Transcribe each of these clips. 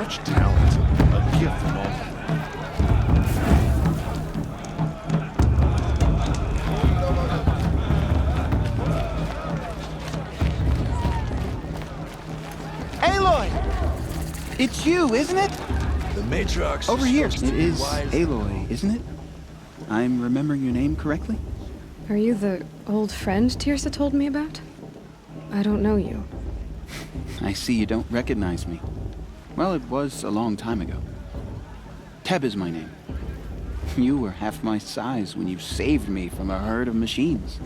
Such talent. A gift from all of Aloy! It's you, isn't it? the matriarchs. Over here. It It is Aloy, isn't it? I'm remembering your name correctly? Are you the old friend Tirsa told me about? I don't know you. I see you don't recognize me. Well, it was a long time ago. Teb is my name. You were half my size when you saved me from a herd of machines.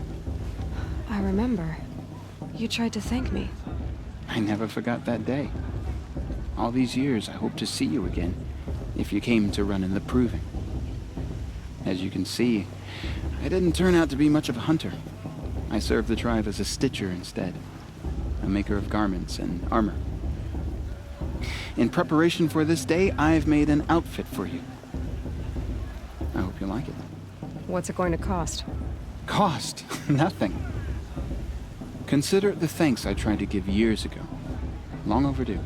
I remember. You tried to thank me. I never forgot that day. All these years, I hope to see you again, if you came to run in the proving. As you can see, I didn't turn out to be much of a hunter. I served the tribe as a stitcher instead, a maker of garments and armor. In preparation for this day, I've made an outfit for you. I hope you like it. What's it going to cost? Cost? Nothing. Consider it the thanks I tried to give years ago. Long overdue.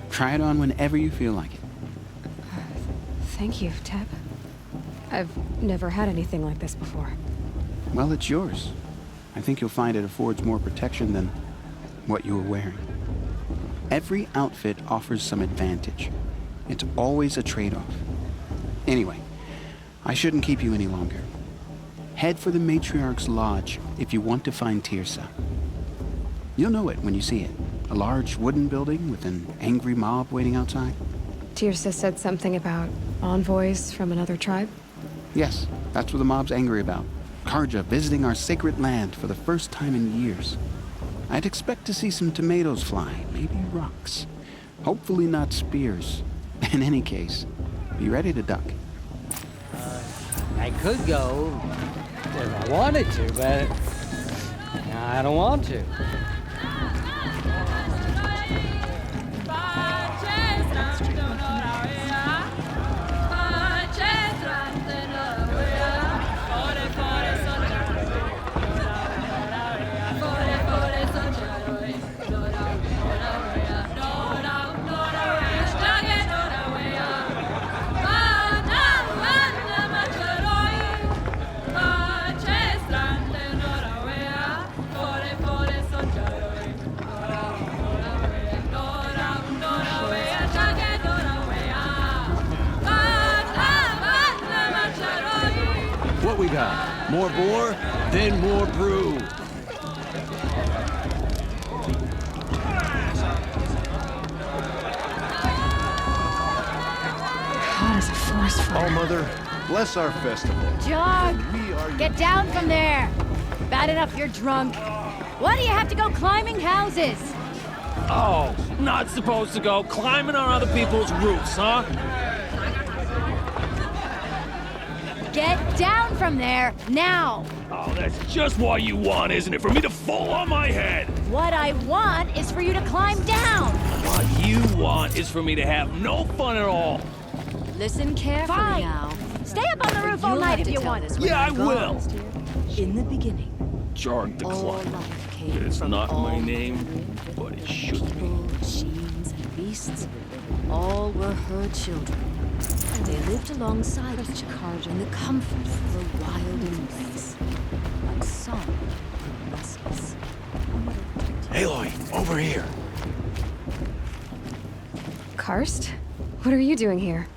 Try it on whenever you feel like it. Thank you, Teb. I've never had anything like this before. Well, it's yours. I think you'll find it affords more protection than what you were wearing. Every outfit offers some advantage. It's always a trade-off. Anyway, I shouldn't keep you any longer. Head for the Matriarch's Lodge if you want to find Tirsa. You'll know it when you see it. A large wooden building with an angry mob waiting outside. Tirsa said something about envoys from another tribe? Yes, that's what the mob's angry about. Karja visiting our sacred land for the first time in years. I'd expect to see some tomatoes fly, maybe rocks. Hopefully not spears. In any case, be ready to duck. I could go if I wanted to, but I don't want to. What we got? More boar, then more brew. Hot as a forest fire. Oh, Mother, bless our festival. Jog! We are Get down from there! Bad enough you're drunk. Why do you have to go climbing houses? Oh, not supposed to go climbing on other people's roofs, huh? Get down from there, now! Oh, that's just what you want, isn't it? For me to fall on my head! What I want is for you to climb down! What you want is for me to have no fun at all. Listen carefully now. Stay up on the roof all night if you want. Yeah, I will. In the beginning, Jarg the all Clock. life came It's from not all my name, but it should be. people, machines, and beasts. All were her children. They lived alongside each other in the comfort of her wild embrace. But some were restless. Aloy, over here. Karst? What are you doing here?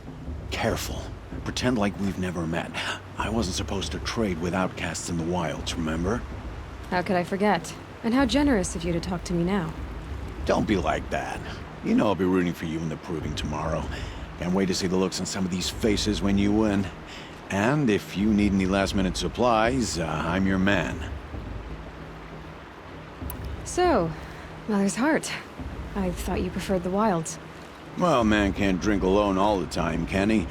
Careful. Pretend like we've never met. I wasn't supposed to trade with outcasts in the wilds, remember? How could I forget? And how generous of you to talk to me now. Don't be like that. You know I'll be rooting for you in the proving tomorrow. Can't wait to see the looks on some of these faces when you win. And if you need any last-minute supplies, I'm your man. So, Mother's Heart. I thought you preferred the wilds. Well, man can't drink alone all the time, can he?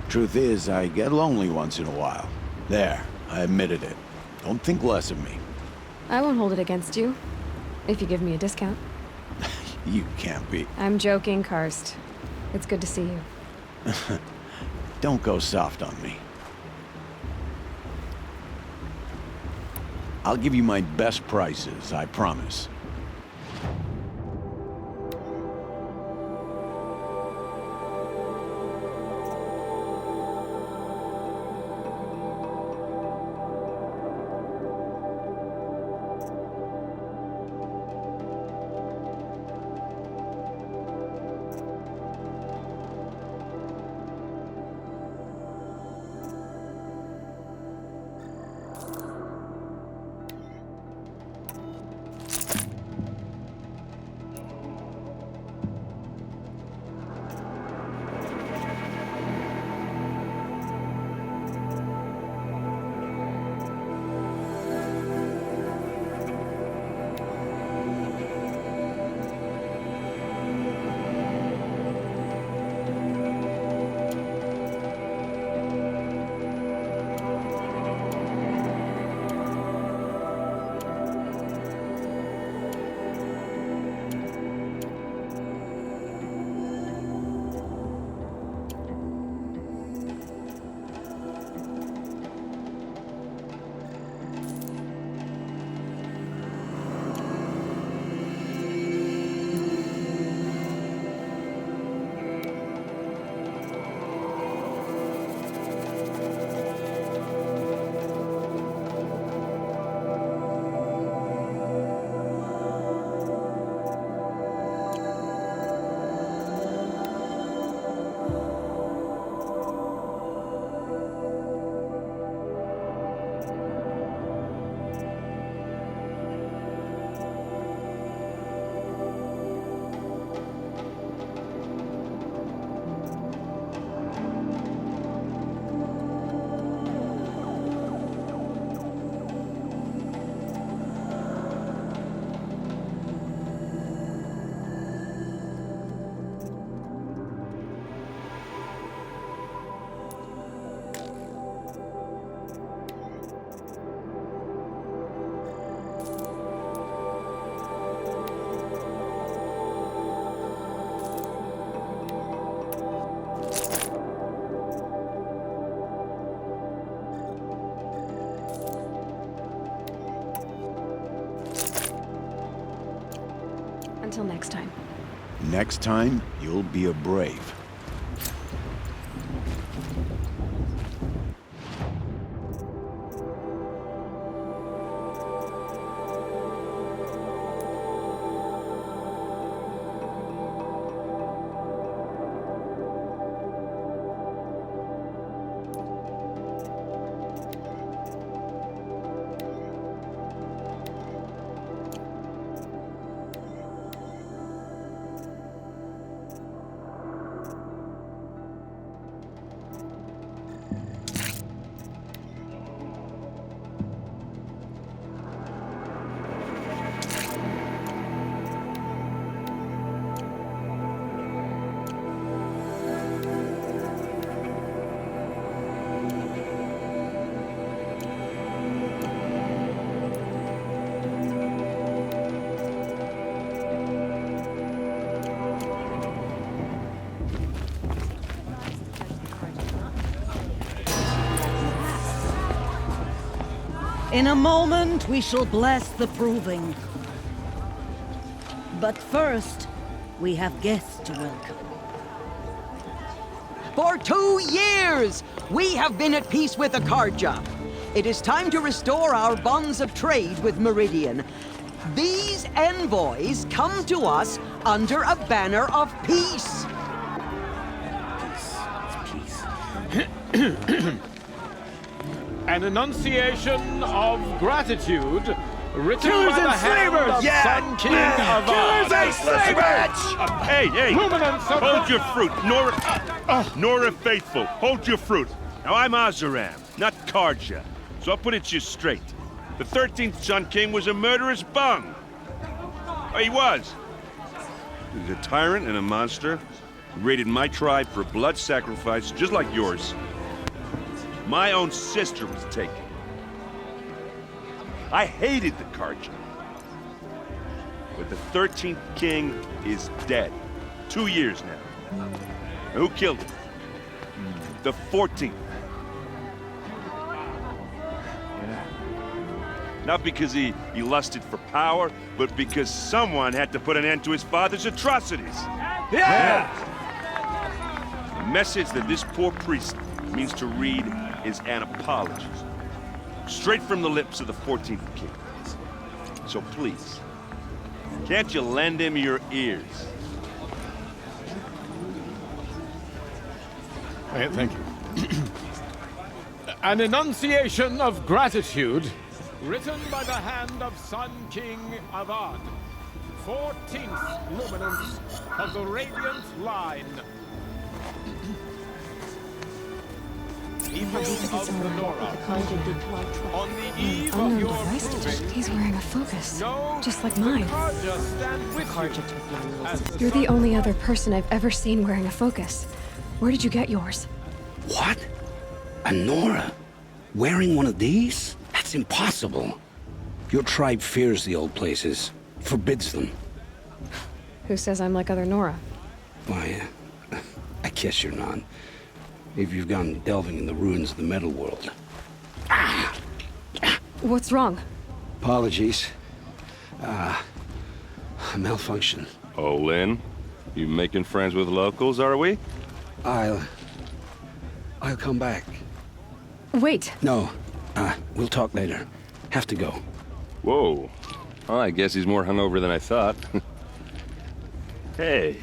Truth is, I get lonely once in a while. There, I admitted it. Don't think less of me. I won't hold it against you, if you give me a discount. You can't be. I'm joking, Karst. It's good to see you. Don't go soft on me. I'll give you my best prices, I promise. Until next time. Next time, you'll be a brave. In a moment, we shall bless the proving. But first, we have guests to welcome. For 2 years, we have been at peace with the Carja. It is time to restore our bonds of trade with Meridian. These envoys come to us under a banner of peace. An enunciation of gratitude Written Killers by the and hand slavers! of Yeah! Sun King of Killers and slavers! Hey! Hold your fruit, Nora Faithful. Hold your fruit. Now I'm Azaram, not Karja. So I'll put it to you straight. The 13th Sun King was a murderous bung. Oh, he was. He was a tyrant and a monster. He raided my tribe for blood sacrifice, just like yours. My own sister was taken. I hated the Karja. But the 13th king is dead. 2 years now. And who killed him? The 14th. Yeah. Not because he lusted for power, but because someone had to put an end to his father's atrocities. Yeah! The message that this poor priest means to read is an apology. Straight from the lips of the 14th king. So please, can't you lend him your ears? Thank you. An enunciation of gratitude, written by the hand of Sun King Avad, 14th luminance of the Radiant Line. People of the Nora, on the eve of Unknown your device proving, detected. He's wearing a focus, know just like the mine. Karja stand with you. As You're the only other person I've ever seen wearing a focus. Where did you get yours? What? A Nora? Wearing one of these? That's impossible. Your tribe fears the old places, forbids them. Who says I'm like other Nora? Why, I guess you're not. If you've gone delving in the ruins of the metal world. What's wrong? Apologies. A malfunction. Oh, Lynn, you making friends with locals, are we? I'll come back. Wait! No, we'll talk later. Have to go. Whoa. Well, I guess he's more hungover than I thought. Hey,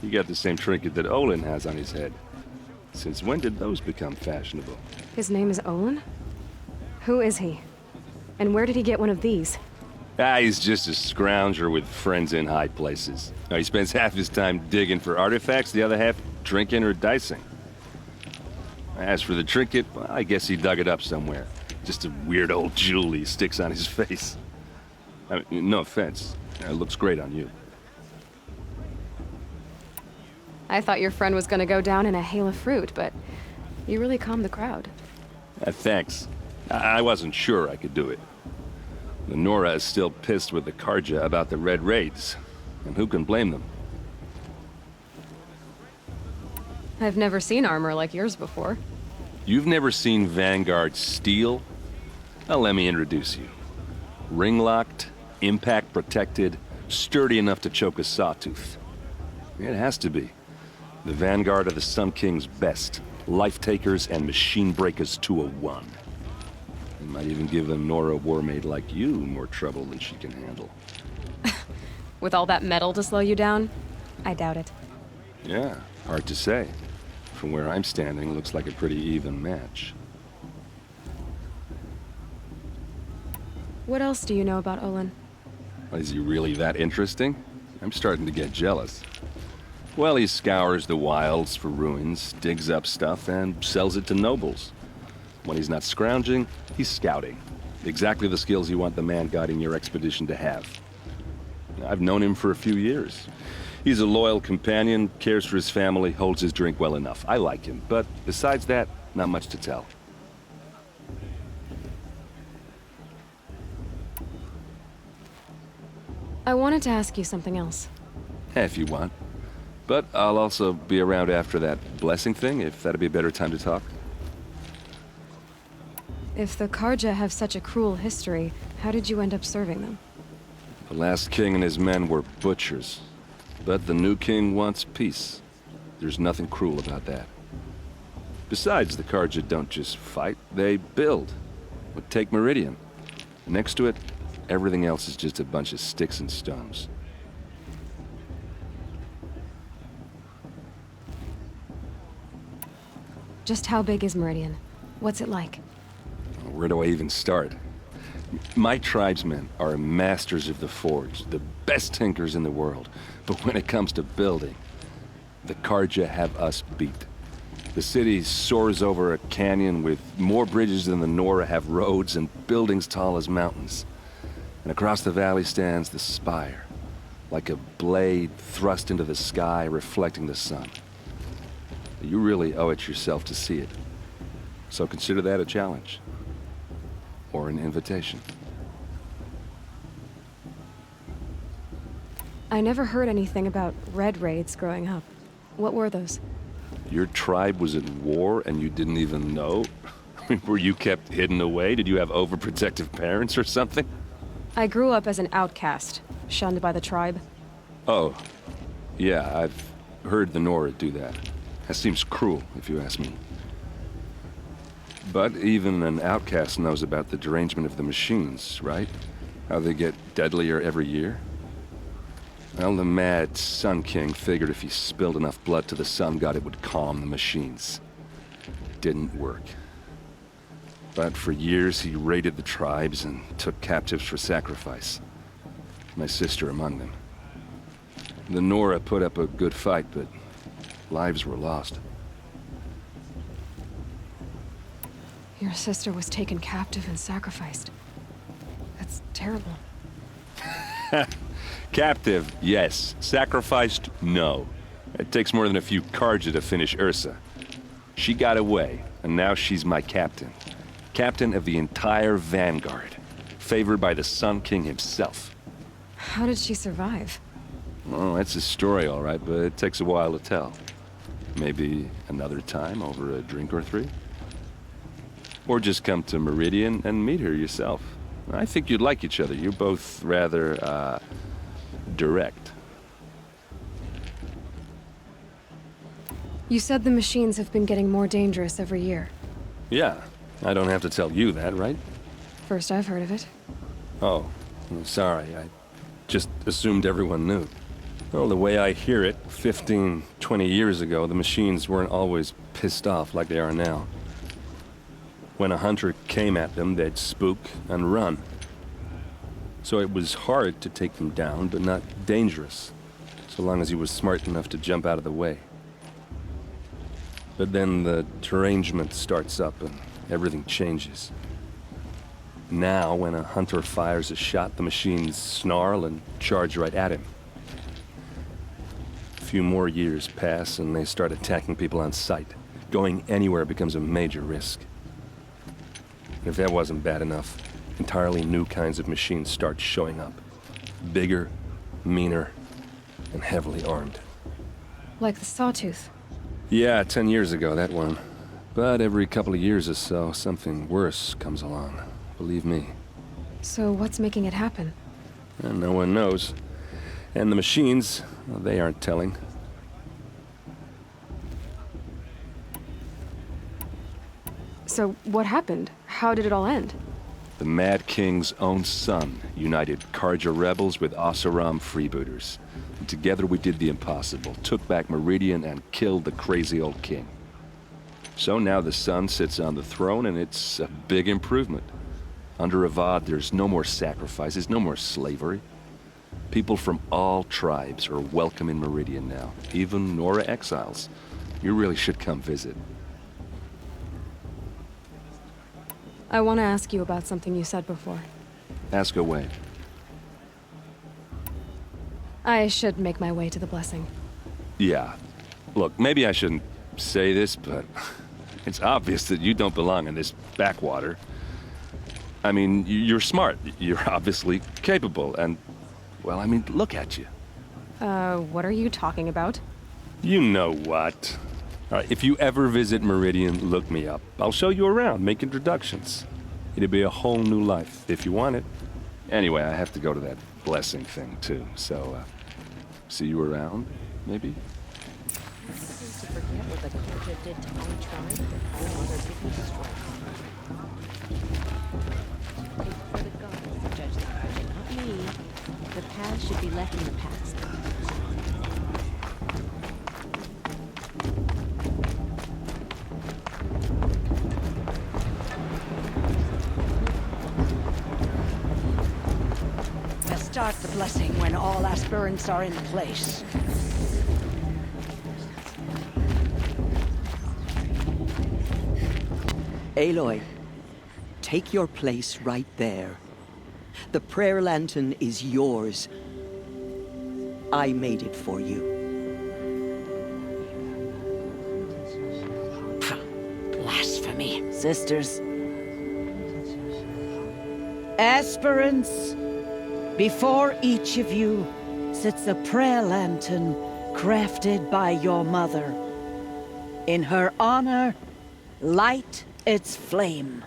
you got the same trinket that Olin has on his head. Since when did those become fashionable? His name is Olin? Who is he? And where did he get one of these? He's just a scrounger with friends in high places. He spends half his time digging for artifacts, the other half drinking or dicing. As for the trinket, well, I guess he dug it up somewhere. Just a weird old jewel he sticks on his face. I mean, no offense. It looks great on you. I thought your friend was gonna go down in a hail of fruit, but you really calmed the crowd. Thanks. I wasn't sure I could do it. The Nora is still pissed with the Karja about the Red Raids, and who can blame them? I've never seen armor like yours before. You've never seen Vanguard steel? Well, let me introduce you. Ring-locked, impact-protected, sturdy enough to choke a sawtooth. It has to be. The Vanguard of the Sun King's best. Life-takers and machine-breakers to a one. It might even give a Nora warmaid like you more trouble than she can handle. With all that metal to slow you down? I doubt it. Yeah, hard to say. From where I'm standing, looks like a pretty even match. What else do you know about Olin? Is he really that interesting? I'm starting to get jealous. Well, he scours the wilds for ruins, digs up stuff, and sells it to nobles. When he's not scrounging, he's scouting. Exactly the skills you want the man guiding your expedition to have. I've known him for a few years. He's a loyal companion, cares for his family, holds his drink well enough. I like him, but besides that, not much to tell. I wanted to ask you something else. If you want. But I'll also be around after that blessing thing, if that'd be a better time to talk. If the Karja have such a cruel history, how did you end up serving them? The last king and his men were butchers. But the new king wants peace. There's nothing cruel about that. Besides, the Karja don't just fight, they build. But take Meridian. Next to it, everything else is just a bunch of sticks and stones. Just how big is Meridian? What's it like? Where do I even start? My tribesmen are masters of the forge, the best tinkers in the world. But when it comes to building, the Karja have us beat. The city soars over a canyon with more bridges than the Nora have roads and buildings tall as mountains. And across the valley stands the spire, like a blade thrust into the sky, reflecting the sun. You really owe it yourself to see it. So consider that a challenge. Or an invitation. I never heard anything about red raids growing up. What were those? Your tribe was at war and you didn't even know? Were you kept hidden away? Did you have overprotective parents or something? I grew up as an outcast, shunned by the tribe. Oh, yeah, I've heard the Nora do that. That seems cruel, if you ask me. But even an outcast knows about the derangement of the machines, right? How they get deadlier every year? Well, the mad Sun King figured if he spilled enough blood to the Sun God, it would calm the machines. It didn't work. But for years, he raided the tribes and took captives for sacrifice. My sister among them. The Nora put up a good fight, but lives were lost. Your sister was taken captive and sacrificed. That's terrible. Captive, yes. Sacrificed, no. It takes more than a few Karja to finish Ursa. She got away, and now she's my captain. Captain of the entire Vanguard. Favored by the Sun King himself. How did she survive? Oh, that's a story, all right, but it takes a while to tell. Maybe another time over a drink or three? Or just come to Meridian and meet her yourself. I think you'd like each other. You're both rather, direct. You said the machines have been getting more dangerous every year. Yeah, I don't have to tell you that, right? First I've heard of it. Oh, I'm sorry. I just assumed everyone knew. Well, the way I hear it, 15, 20 years ago, the machines weren't always pissed off like they are now. When a hunter came at them, they'd spook and run. So it was hard to take them down, but not dangerous, so long as he was smart enough to jump out of the way. But then the derangement starts up and everything changes. Now, when a hunter fires a shot, the machines snarl and charge right at him. A few more years pass and they start attacking people on sight. Going anywhere becomes a major risk. If that wasn't bad enough, entirely new kinds of machines start showing up. Bigger, meaner, and heavily armed. Like the Sawtooth. Yeah, 10 years ago, that one. But every couple of years or so, something worse comes along. Believe me. So what's making it happen? And no one knows. And the machines, well, they aren't telling. So what happened? How did it all end? The Mad King's own son united Karja rebels with Oseram freebooters. And together we did the impossible, took back Meridian and killed the crazy old king. So now the son sits on the throne and it's a big improvement. Under Avad, there's no more sacrifices, no more slavery. People from all tribes are welcome in Meridian now, even Nora exiles. You really should come visit. I want to ask you about something you said before. Ask away. I should make my way to the blessing. Yeah. Look, maybe I shouldn't say this, but it's obvious that you don't belong in this backwater. I mean, you're smart. You're obviously capable, and, well, I mean, look at you. What are you talking about? You know what. All right, if you ever visit Meridian, look me up. I'll show you around, make introductions. It'll be a whole new life, if you want it. Anyway, I have to go to that blessing thing, too, so, see you around, maybe? To forget what the Karja did to my tribe, that all other people destroyed. It's for the gods to judge the Karja, not me. The past should be left in the past. blessing when all aspirants are in place. Aloy, take your place right there. The prayer lantern is yours. I made it for you. Blasphemy, sisters. Aspirants, before each of you sits a prayer lantern crafted by your mother. In her honor, light its flame.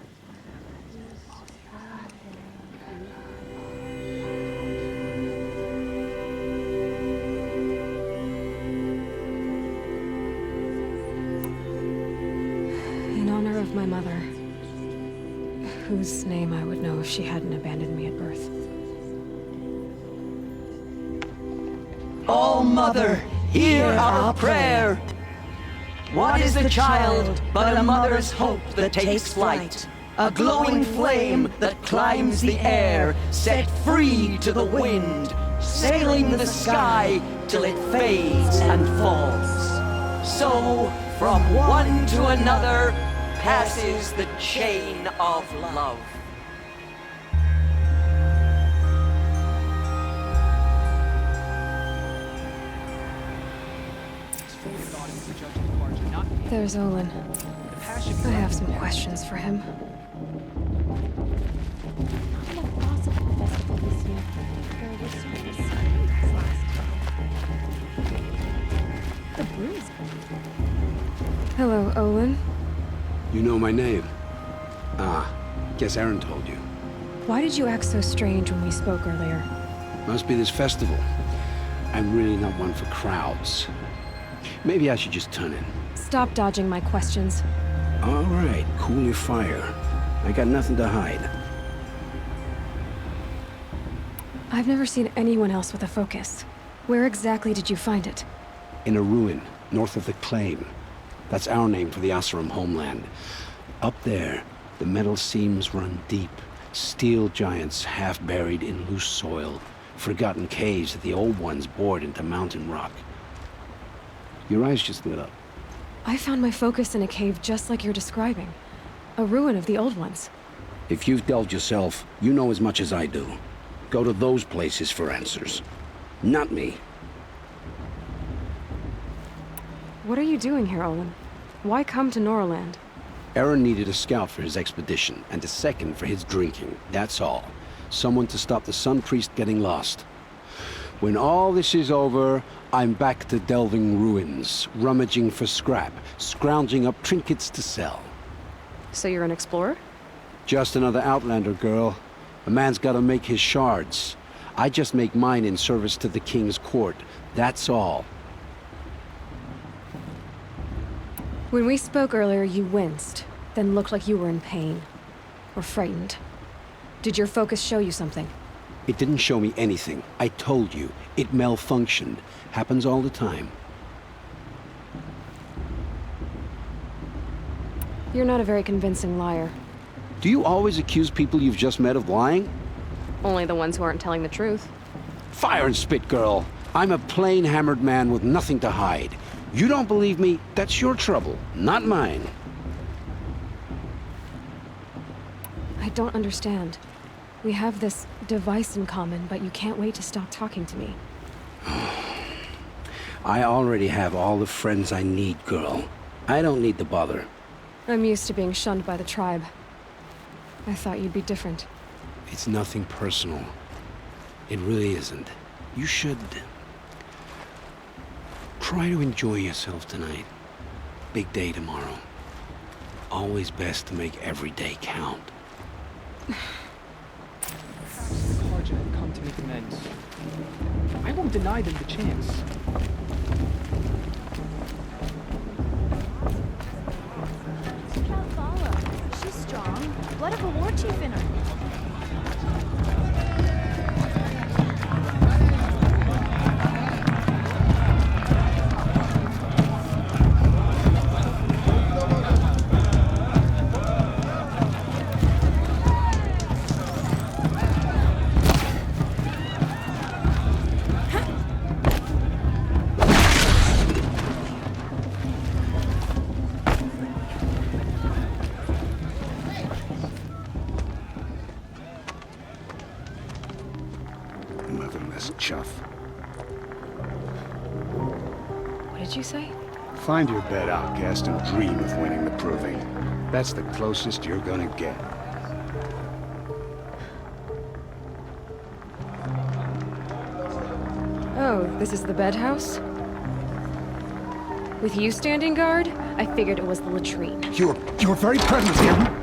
In honor of my mother, whose name I would know if she hadn't abandoned me at birth. All Mother, hear our prayer. What is the child but a mother's hope that takes flight? A glowing flame that climbs the air, set free to the wind, sailing the sky till it fades and falls. So, from one to another, passes the chain of love. There's Olin. I have some questions for him. Hello, Olin. You know my name? Ah, guess Aaron told you. Why did you act so strange when we spoke earlier? Must be this festival. I'm really not one for crowds. Maybe I should just turn in. Stop dodging my questions. All right, cool your fire. I got nothing to hide. I've never seen anyone else with a focus. Where exactly did you find it? In a ruin, north of the Claim. That's our name for the Asuram homeland. Up there, the metal seams run deep. Steel giants half buried in loose soil. Forgotten caves that the old ones bored into mountain rock. Your eyes just lit up. I found my focus in a cave just like you're describing. A ruin of the old ones. If you've delved yourself, you know as much as I do. Go to those places for answers. Not me. What are you doing here, Olin? Why come to Norland? Aaron needed a scout for his expedition, and a second for his drinking. That's all. Someone to stop the Sun Priest getting lost. When all this is over, I'm back to delving ruins, rummaging for scrap, scrounging up trinkets to sell. So you're an explorer? Just another Outlander, girl. A man's gotta make his shards. I just make mine in service to the King's court. That's all. When we spoke earlier, you winced, then looked like you were in pain. Or frightened. Did your focus show you something? It didn't show me anything. I told you. It malfunctioned. Happens all the time. You're not a very convincing liar. Do you always accuse people you've just met of lying? Only the ones who aren't telling the truth. Fire and spit, girl. I'm a plain hammered man with nothing to hide. You don't believe me, that's your trouble, not mine. I don't understand. We have this device in common, but you can't wait to stop talking to me. I already have all the friends I need, girl. I don't need the bother. I'm used to being shunned by the tribe. I thought you'd be different. It's nothing personal. It really isn't. You should... try to enjoy yourself tonight. Big day tomorrow. Always best to make every day count. Carja have come to make amends. I won't deny them the chance. She's strong. What of a war chief in her? did you say? Find your bed, Outcast, and dream of winning the proving. That's the closest you're gonna get. Oh, this is the bed house? With you standing guard, I figured it was the latrine. Your very presence here.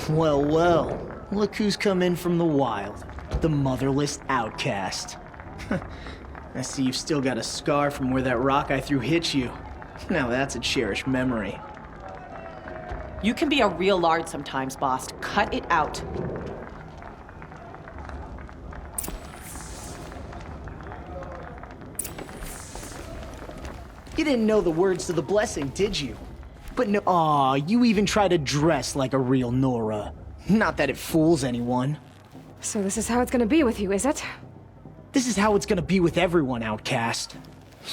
Well, well. Look who's come in from the wild. The motherless outcast. I see you've still got a scar from where that rock I threw hit you. Now that's a cherished memory. You can be a real lard sometimes, boss. Cut it out. You didn't know the words to the blessing, did you? But no— Aw, you even try to dress like a real Nora. Not that it fools anyone. So this is how it's gonna be with you, is it? This is how it's gonna be with everyone, Outcast.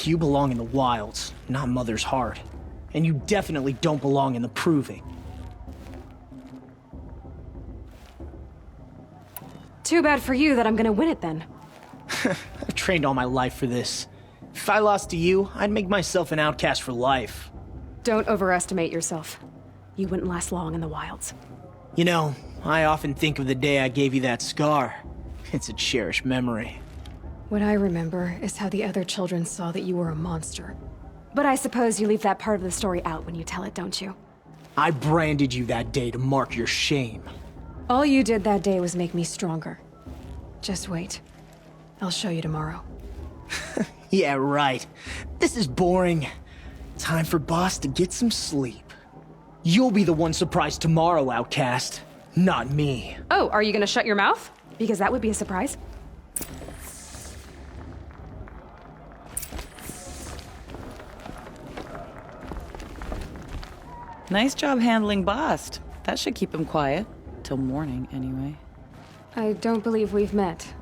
You belong in the wilds, not Mother's heart. And you definitely don't belong in the proving. Too bad for you that I'm gonna win it then. I've trained all my life for this. If I lost to you, I'd make myself an outcast for life. Don't overestimate yourself. You wouldn't last long in the wilds. You know, I often think of the day I gave you that scar. It's a cherished memory. What I remember is how the other children saw that you were a monster. But I suppose you leave that part of the story out when you tell it, don't you? I branded you that day to mark your shame. All you did that day was make me stronger. Just wait. I'll show you tomorrow. Yeah, right. This is boring. Time for Boss to get some sleep. You'll be the one surprised tomorrow, Outcast. Not me. Oh, are you gonna shut your mouth? Because that would be a surprise. Nice job handling Bast. That should keep him quiet. Till morning, anyway. I don't believe we've met.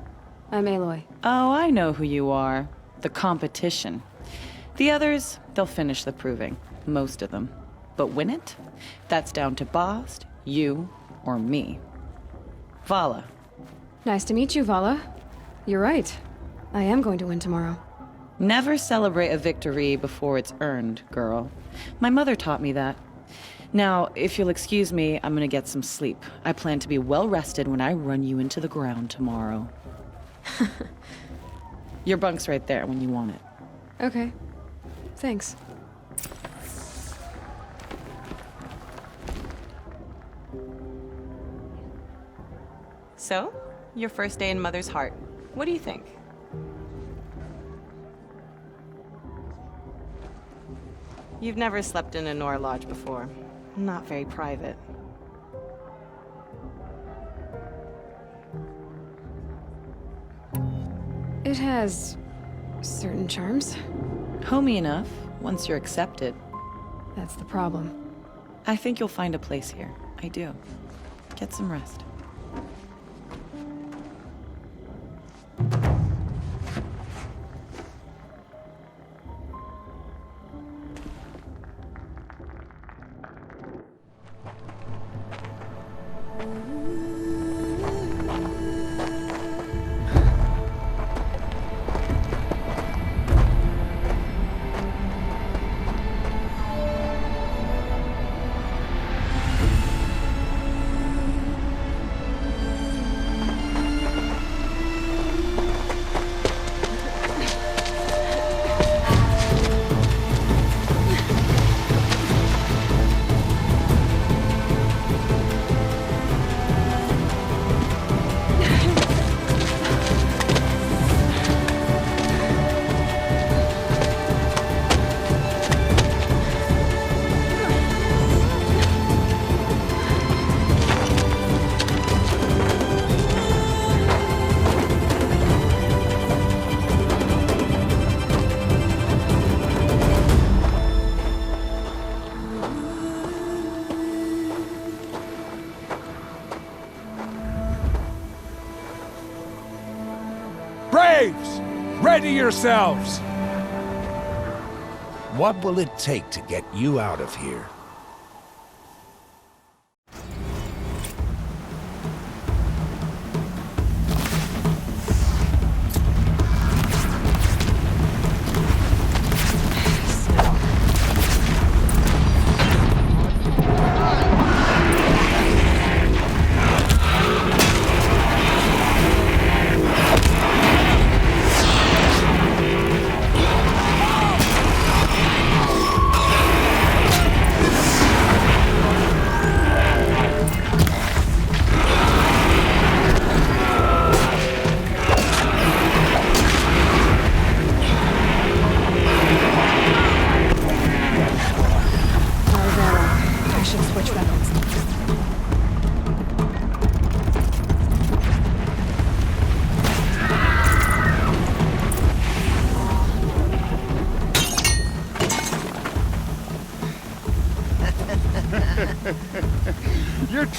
I'm Aloy. Oh, I know who you are. The competition. The others, they'll finish the proving. Most of them. But win it? That's down to Bast, you, or me. Vala. Nice to meet you, Vala. You're right. I am going to win tomorrow. Never celebrate a victory before it's earned, girl. My mother taught me that. Now, if you'll excuse me, I'm gonna get some sleep. I plan to be well rested when I run you into the ground tomorrow. Your bunk's right there when you want it. Okay. Thanks. So, your first day in Mother's heart. What do you think? You've never slept in a Nora lodge before. Not very private. It has certain charms. Homey enough, once you're accepted. That's the problem. I think you'll find a place here. I do. Get some rest. Braves! Ready yourselves! What will it take to get you out of here?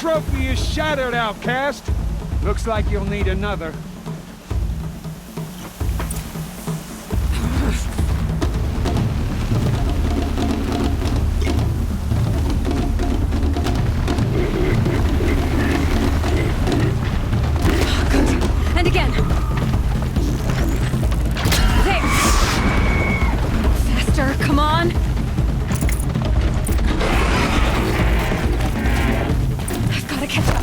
trophy is shattered, Outcast. Looks like you'll need another. And again. There. Faster, come on. I've got to catch up.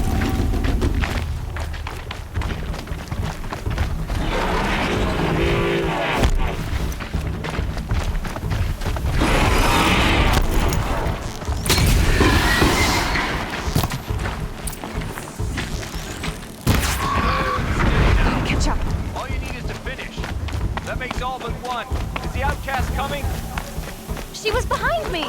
She was behind me!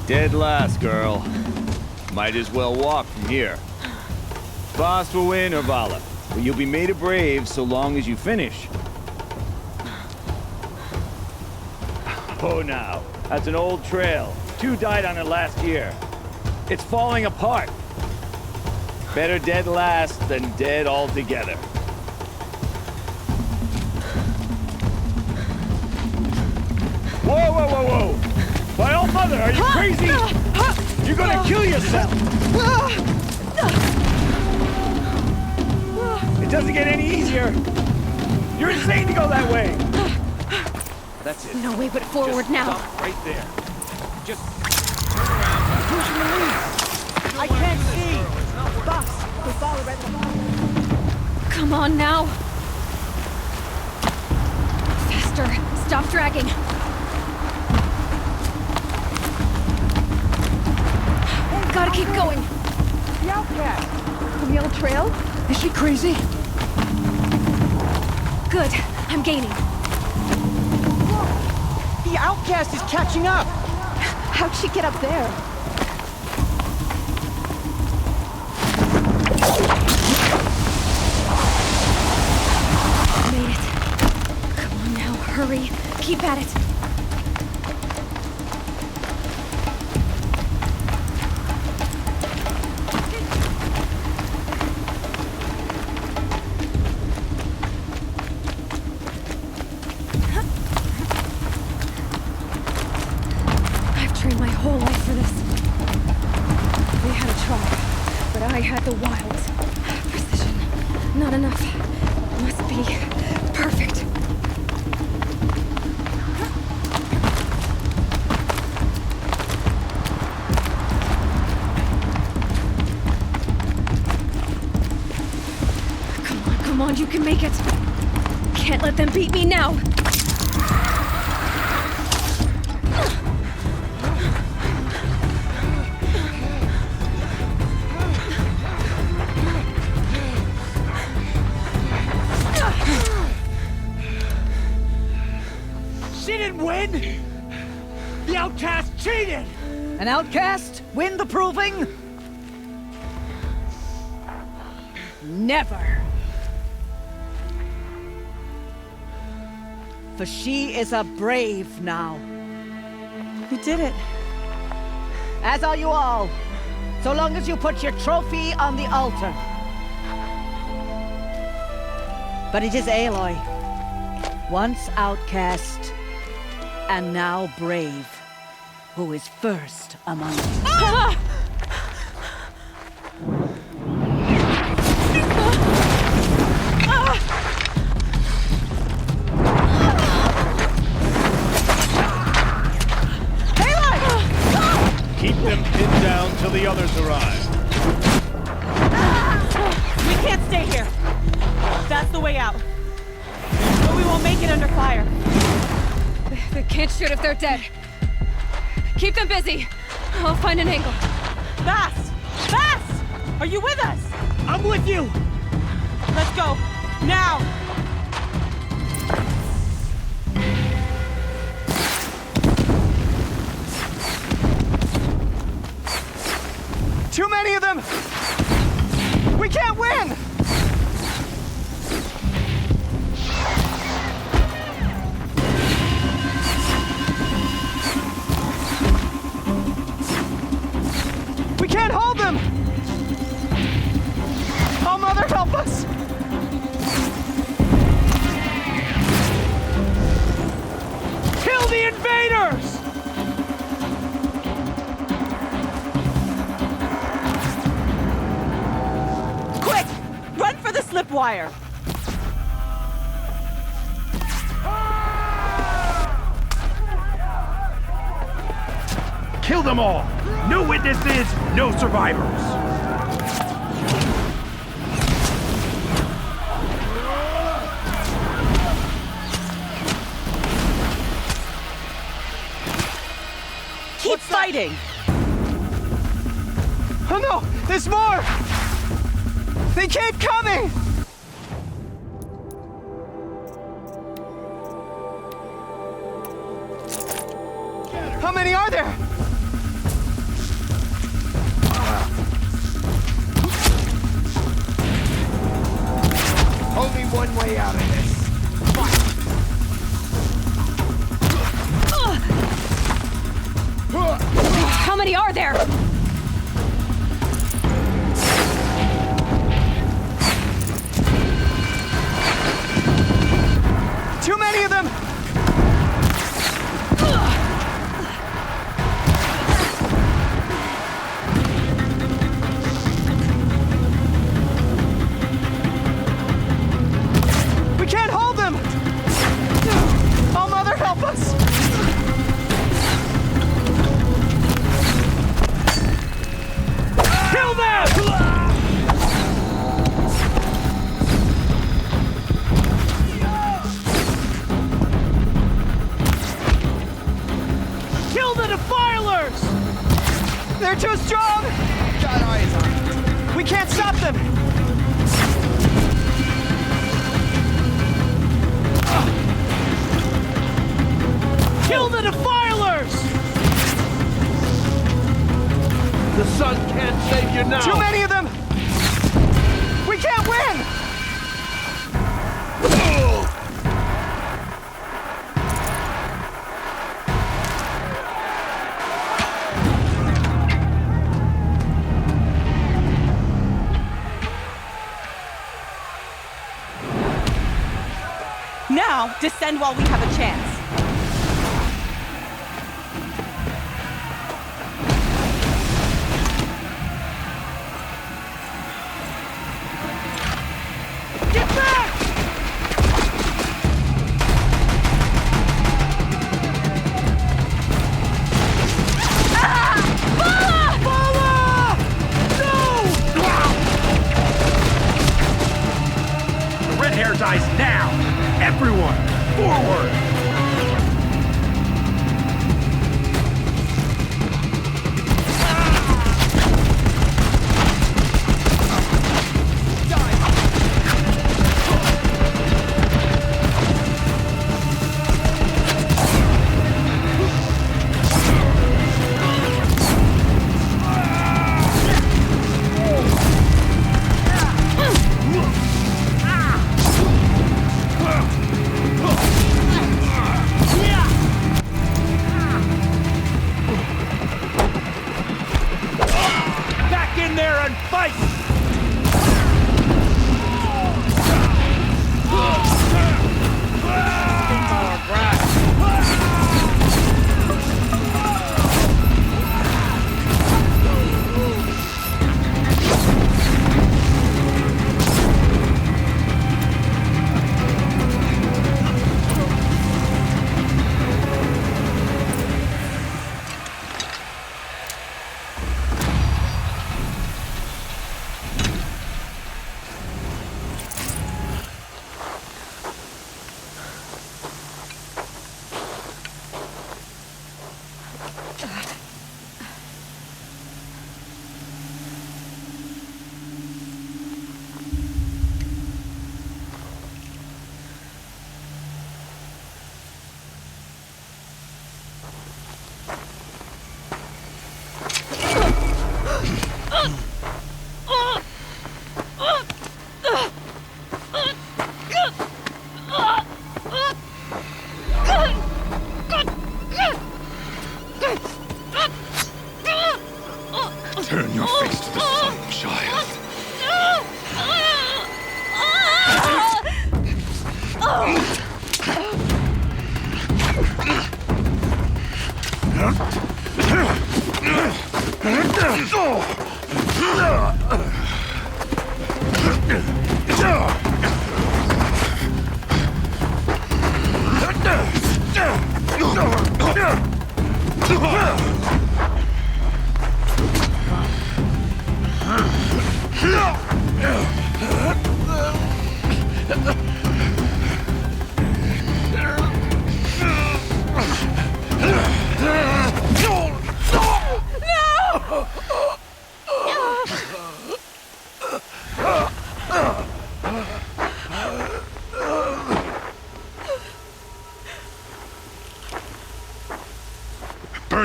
Dead last, girl. Might as well walk from here. Boss will win or Vala, but you'll be made a brave so long as you finish. Oh, now. That's an old trail. 2 died on it last year. It's falling apart. Better dead last than dead altogether. Whoa, whoa, whoa, whoa! My old mother, are you crazy? You're gonna kill yourself! It doesn't get any easier! You're insane to go that way! That's it. No way but forward Just now. Stop right there. Just turn around. Pushing the lead. I can't see. Boss, we follow right behind. Come on now. Faster. Stop dragging. Gotta keep going. The Outcast. From the old trail? Is she crazy? Good. I'm gaining. The Outcast is catching up! How'd she get up there? Made it. Come on now, hurry. Keep at it. My whole life for this. They had a tribe, but I had the wilds. Precision. Not enough. Must be perfect. Come on, you can make it. Can't let them beat me now. Win? The Outcast cheated! An Outcast win the proving? Never. For she is a brave now. You did it. As are you all. So long as you put your trophy on the altar. But it is Aloy. Once Outcast, and now brave, who is first among you. Ah! Keep them pinned down till the others arrive. We can't stay here. That's the way out. But we won't make it under fire. They can't shoot if they're dead. Keep them busy. I'll find an angle. Bass! Bass! Are you with us? I'm with you! Let's go. Now! Too many of them! We can't win! We can't hold them! Oh, Mother, help us! Kill the invaders! Quick! Run for the slip wire! Kill them all! No witnesses, no survivors! Keep fighting! Oh no! There's more! They keep coming! How many are there? Only one way out of this. How many are there? Too many of them! We can't hold them! Oh, Mother, help us! Kill them! Kill the defilers! They're too strong! Got eyes on it. We can't stop them! Kill the defilers! The sun can't save you now! Too many of them! We can't win! Now, descend while we have a chance. Get back! The red hair dies now! Everyone, forward!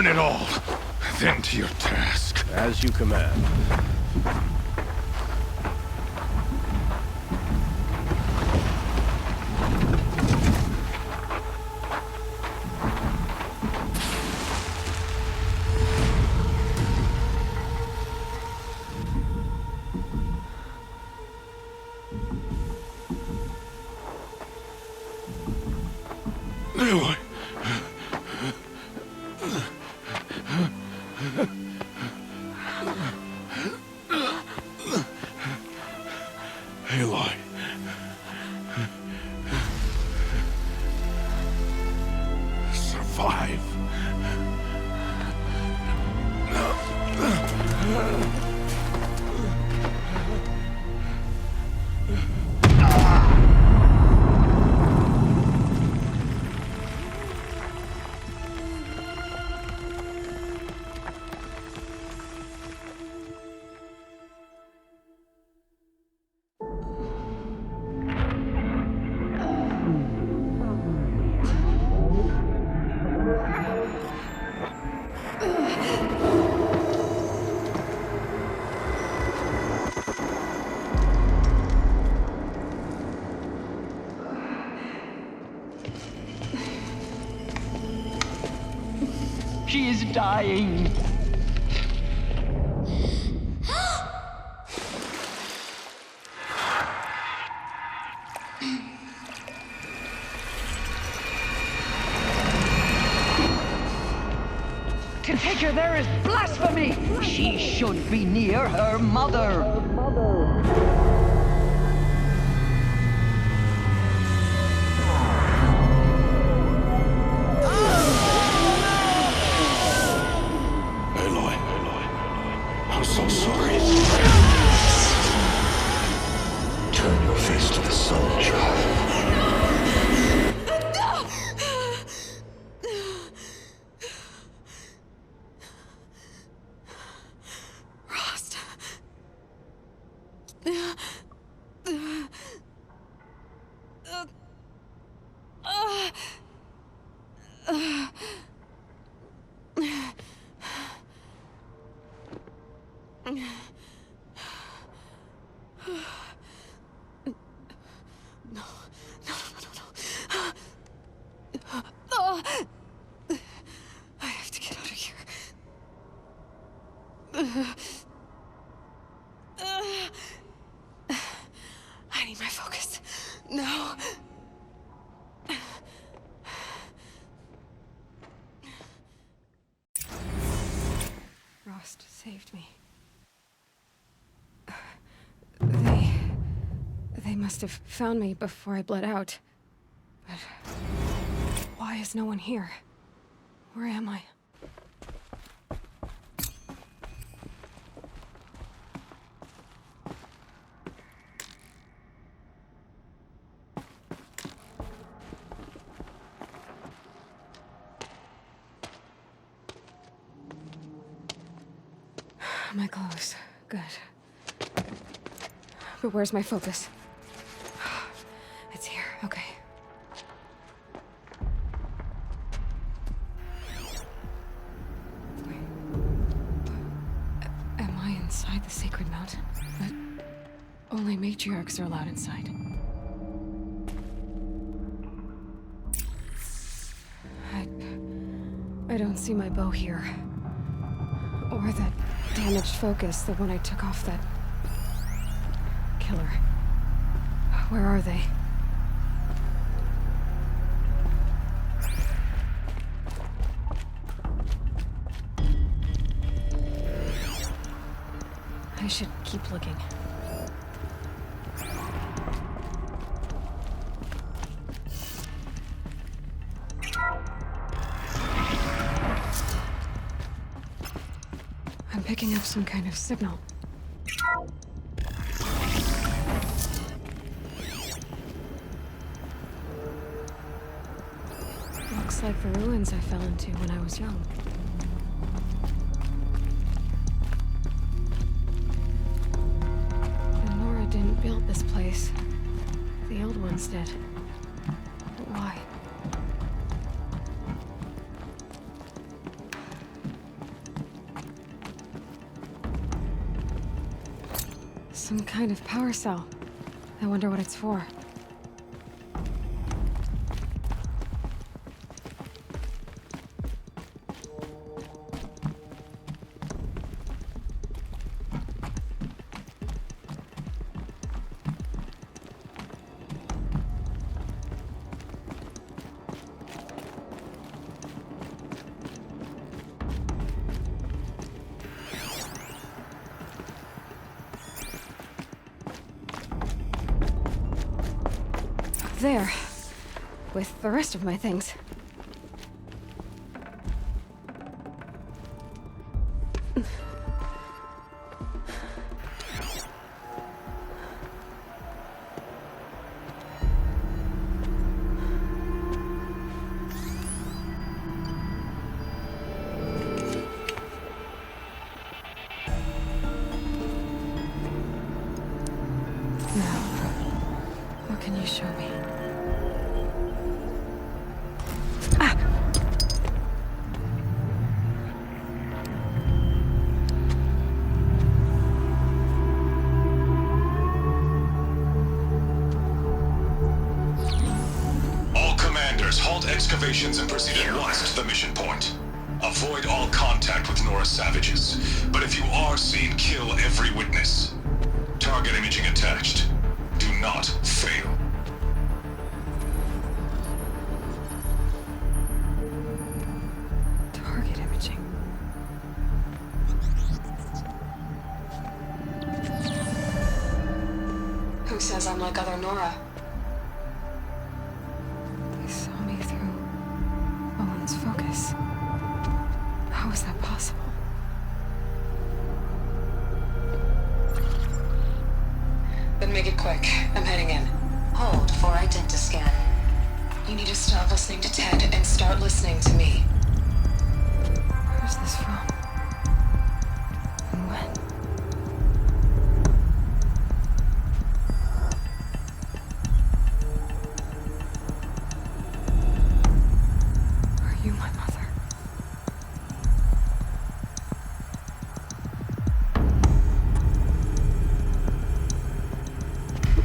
Burn it all, then to your task. As you command. Aloy. Aloy. Survive. She is dying. To take her there is blasphemy. She should be near her mother. I'm so sorry. Turn your face to the sun, child. Rost. I have to get out of here. I need my focus. No. Rost saved me. They must have found me before I bled out. But why is no one here? Where am I? My clothes. Good. But where's my focus? It's here. Okay. Wait. Am I inside the sacred mountain? But only matriarchs are allowed inside. I don't see my bow here. Or that damaged focus, the one I took off that killer. Where are they? I should keep looking. I'm picking up some kind of signal. Looks like the ruins I fell into when I was young. Nora didn't build this place. The old ones did. But why? Some kind of power cell. I wonder what it's for. There. With the rest of my things. What can you show me? Excavations and proceed at once to the mission point. Avoid all contact with Nora savages, but if you are seen, kill every witness. Target imaging attached. Do not fail. Target imaging. Who says I'm like other Nora? Focus. How is that possible? Then make it quick. I'm heading in. Hold for identiscan. You need to stop listening to Ted and start listening to me. Where's this from? And when? You, my mother.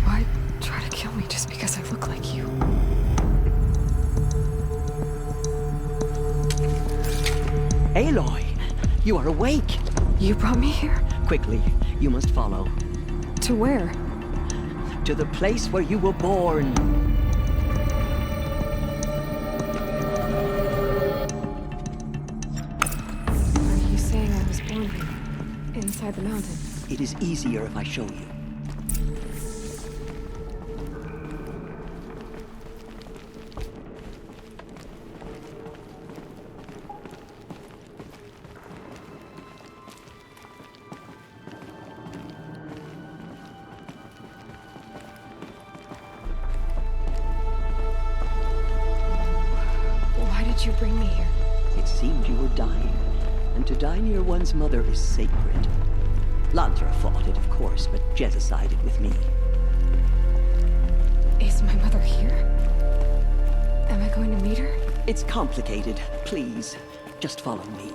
Why try to kill me just because I look like you? Aloy, you are awake. You brought me here? Quickly, you must follow. To where? To the place where you were born. Inside the mountain. It is easier if I show you. Why did you bring me here? It seemed you were dying, and to die near one's mother is sacred. Lantra fought it, of course, but Jezza sided with me. Is my mother here? Am I going to meet her? It's complicated. Please, just follow me.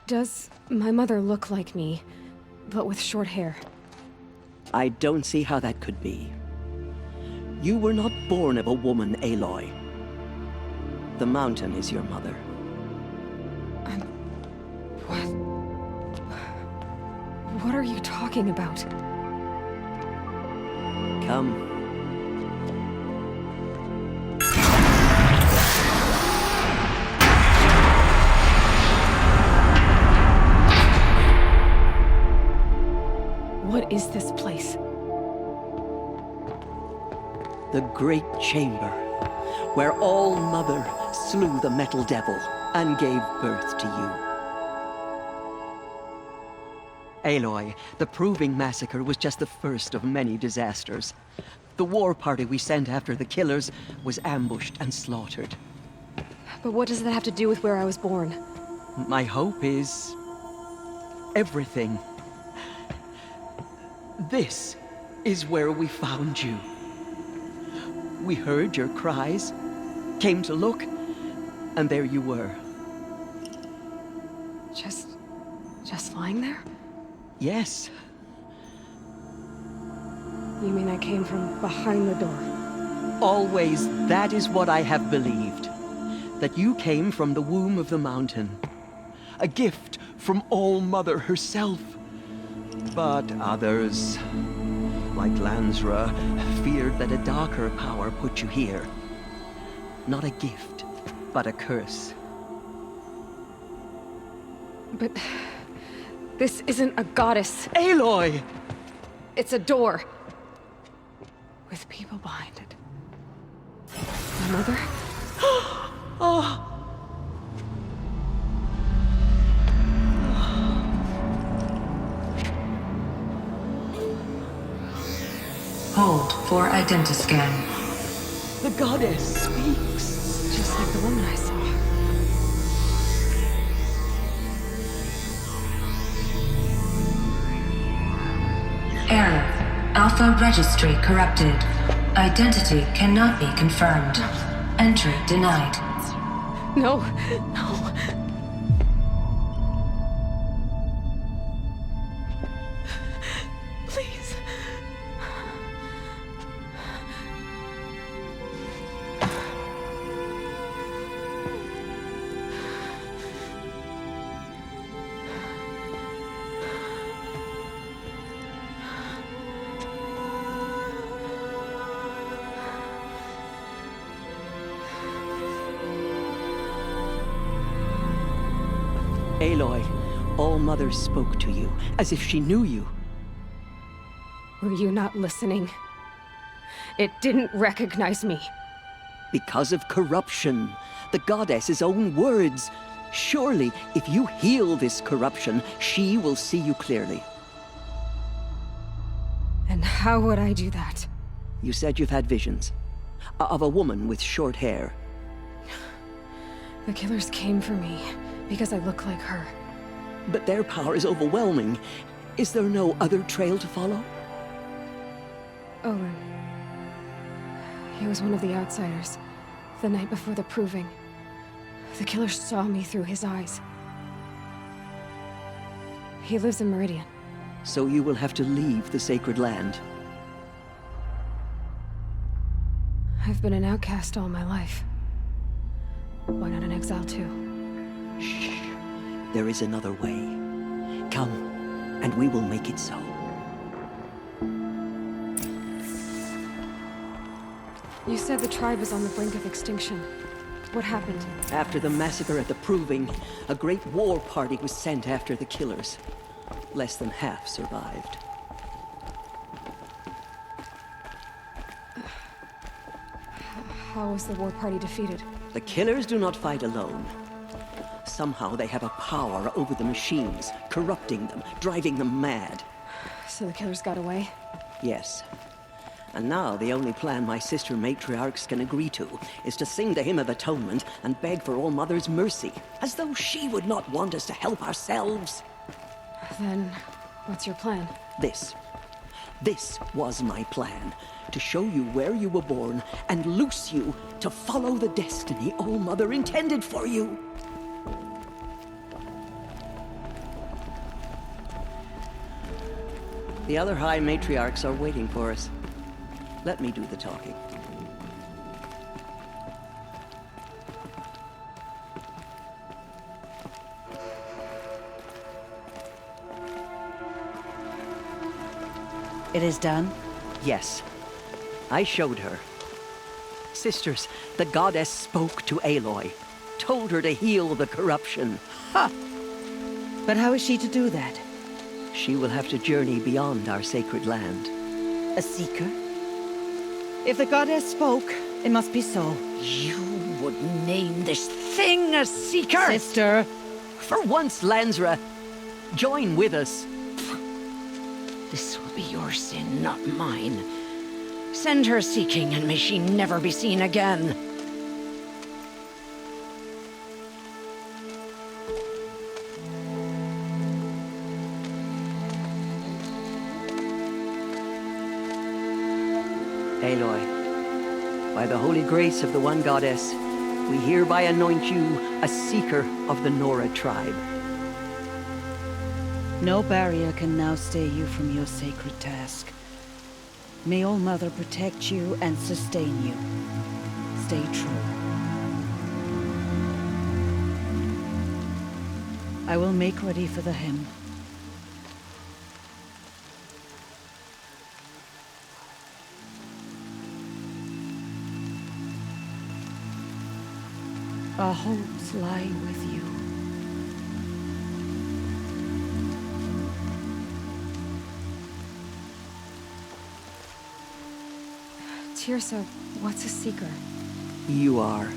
Does my mother look like me, but with short hair? I don't see how that could be. You were not born of a woman, Aloy. The mountain is your mother. What are you talking about? Come. What is this place? The Great Chamber, where All-Mother slew the Metal Devil and gave birth to you. Aloy, the Proving Massacre was just the first of many disasters. The war party we sent after the killers was ambushed and slaughtered. But what does that have to do with where I was born? My hope is... everything. This is where we found you. We heard your cries, came to look, and there you were. Just lying there? Yes. You mean I came from behind the door? Always, that is what I have believed. That you came from the womb of the mountain. A gift from All-Mother herself. But others, like Lansra, feared that a darker power put you here. Not a gift, but a curse. But this isn't a goddess. Aloy! It's a door. With people behind it. My mother? Oh! Hold for identiscan. The goddess speaks. Just like the woman I saw. Error. Alpha registry corrupted. Identity cannot be confirmed. Entry denied. No. Please. Aloy, All-Mother spoke to you, as if she knew you. Were you not listening? It didn't recognize me. Because of corruption. The goddess's own words. Surely, if you heal this corruption, she will see you clearly. And how would I do that? You said you've had visions. Of a woman with short hair. The killers came for me because I look like her. But their power is overwhelming. Is there no other trail to follow? Owen. He was one of the outsiders. The night before the proving. The killer saw me through his eyes. He lives in Meridian. So you will have to leave the sacred land. I've been an outcast all my life. Why not an exile too? Shh. There is another way. Come, and we will make it so. You said the tribe was on the brink of extinction. What happened? After the massacre at the Proving, a great war party was sent after the killers. Less than half survived. How was the war party defeated? The killers do not fight alone. Somehow they have a power over the machines, corrupting them, driving them mad. So the killers got away? Yes. And now the only plan my sister matriarchs can agree to is to sing the hymn of atonement and beg for All-Mother's mercy, as though she would not want us to help ourselves. Then, what's your plan? This was my plan. To show you where you were born and loose you to follow the destiny All-Mother intended for you. The other High Matriarchs are waiting for us. Let me do the talking. It is done? Yes. I showed her. Sisters, the goddess spoke to Aloy. Told her to heal the corruption. Ha! But how is she to do that? She will have to journey beyond our sacred land. A seeker? If the goddess spoke, it must be so. You would name this thing a seeker? Sister! For once, Lansra, join with us. This will be your sin, not mine. Send her seeking, and may she never be seen again. Aloy, by the holy grace of the one goddess, we hereby anoint you a seeker of the Nora tribe. No barrier can now stay you from your sacred task. May All Mother protect you and sustain you. Stay true. I will make ready for the hymn. Our hopes lie with you. Tirsa, what's a seeker? You are.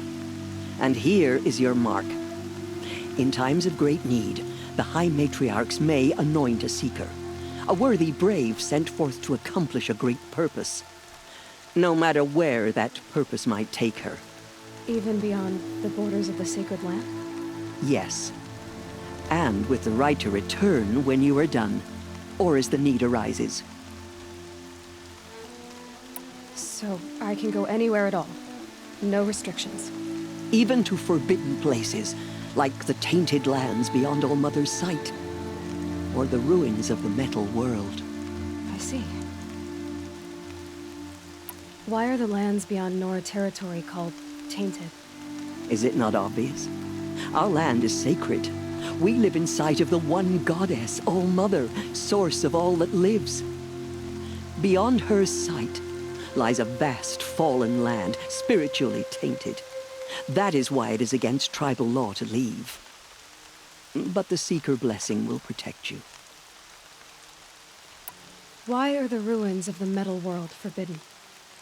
And here is your mark. In times of great need, the High Matriarchs may anoint a seeker. A worthy brave sent forth to accomplish a great purpose. No matter where that purpose might take her. Even beyond the borders of the sacred land? Yes. And with the right to return when you are done, or as the need arises. So I can go anywhere at all? No restrictions? Even to forbidden places, like the tainted lands beyond All Mother's sight. Or the ruins of the metal world. I see. Why are the lands beyond Nora territory called tainted? Is it not obvious? Our land is sacred. We live in sight of the one goddess, All Mother, source of all that lives. Beyond her sight lies a vast fallen land, spiritually tainted. That is why it is against tribal law to leave. But the Seeker blessing will protect you. Why are the ruins of the metal world forbidden?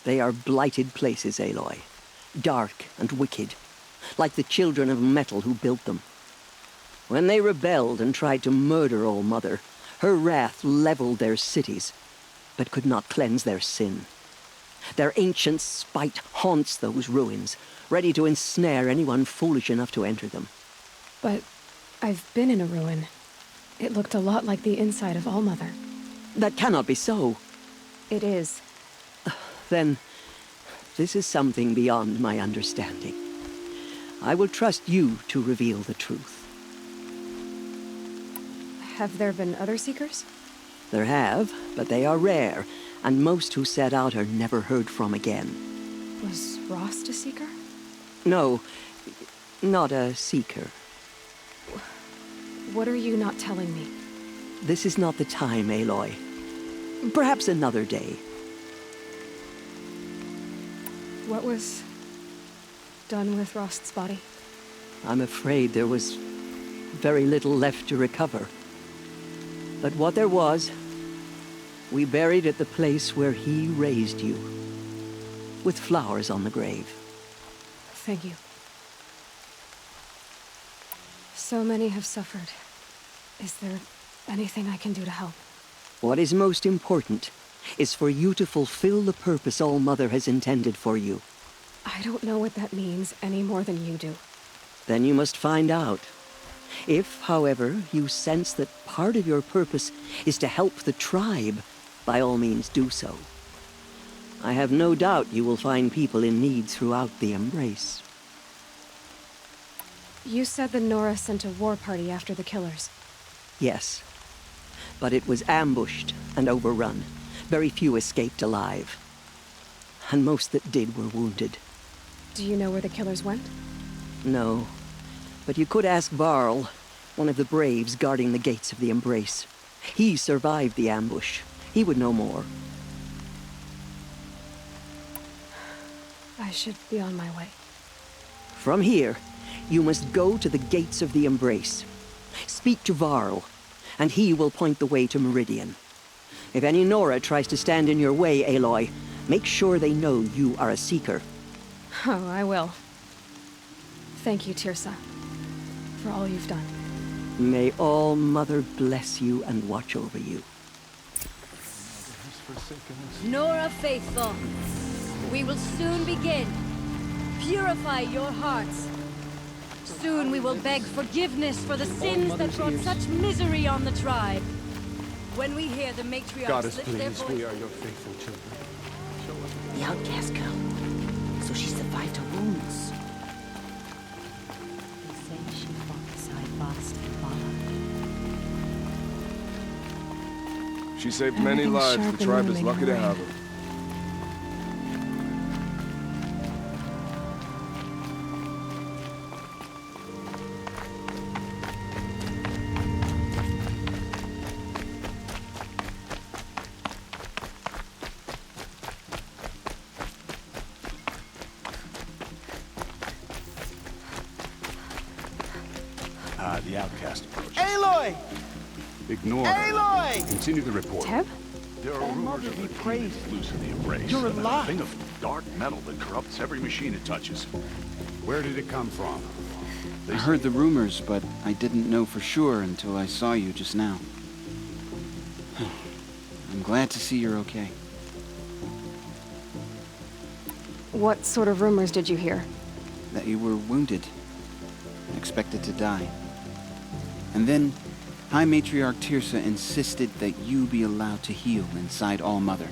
They are blighted places, Aloy. Dark and wicked, like the children of metal who built them. When they rebelled and tried to murder All Mother, her wrath leveled their cities, but could not cleanse their sin. Their ancient spite haunts those ruins, ready to ensnare anyone foolish enough to enter them. But I've been in a ruin. It looked a lot like the inside of All Mother. That cannot be so. It is. Then, this is something beyond my understanding. I will trust you to reveal the truth. Have there been other Seekers? There have, but they are rare, and most who set out are never heard from again. Was Rost a Seeker? No, not a Seeker. What are you not telling me? This is not the time, Aloy. Perhaps another day. What was done with Rost's body? I'm afraid there was very little left to recover. But what there was, we buried at the place where he raised you, with flowers on the grave. Thank you. So many have suffered. Is there anything I can do to help? What is most important is for you to fulfill the purpose All Mother has intended for you. I don't know what that means any more than you do. Then you must find out. If, however, you sense that part of your purpose is to help the tribe, by all means do so. I have no doubt you will find people in need throughout the Embrace. You said the Nora sent a war party after the killers. Yes, but it was ambushed and overrun. Very few escaped alive. And most that did were wounded. Do you know where the killers went? No, but you could ask Varl, one of the braves guarding the gates of the Embrace. He survived the ambush. He would know more. I should be on my way. From here, you must go to the gates of the Embrace. Speak to Varl, and he will point the way to Meridian. If any Nora tries to stand in your way, Aloy, make sure they know you are a Seeker. Oh, I will. Thank you, Tirsa, for all you've done. May All Mother bless you and watch over you. Nora faithful, we will soon begin. Purify your hearts. Soon we will beg forgiveness for the sins that brought such misery on the tribe. When we hear the matriarchs Goddess, lift their please, voices... we are your faithful children. Show us The fight her wounds. They say she fought beside Rost and Vala. She saved many lives. The tribe is lucky to have her. The Outcast approach. Aloy! Ignore her. Aloy! Continue the report. Teb? There are rumors of a demon loose in the embrace. You're and alive. a thing of dark metal that corrupts every machine it touches. Where did it come from? I heard the rumors, but I didn't know for sure until I saw you just now. I'm glad to see you're okay. What sort of rumors did you hear? That you were wounded, expected to die. And then, High Matriarch Tirsa insisted that you be allowed to heal inside All-Mother.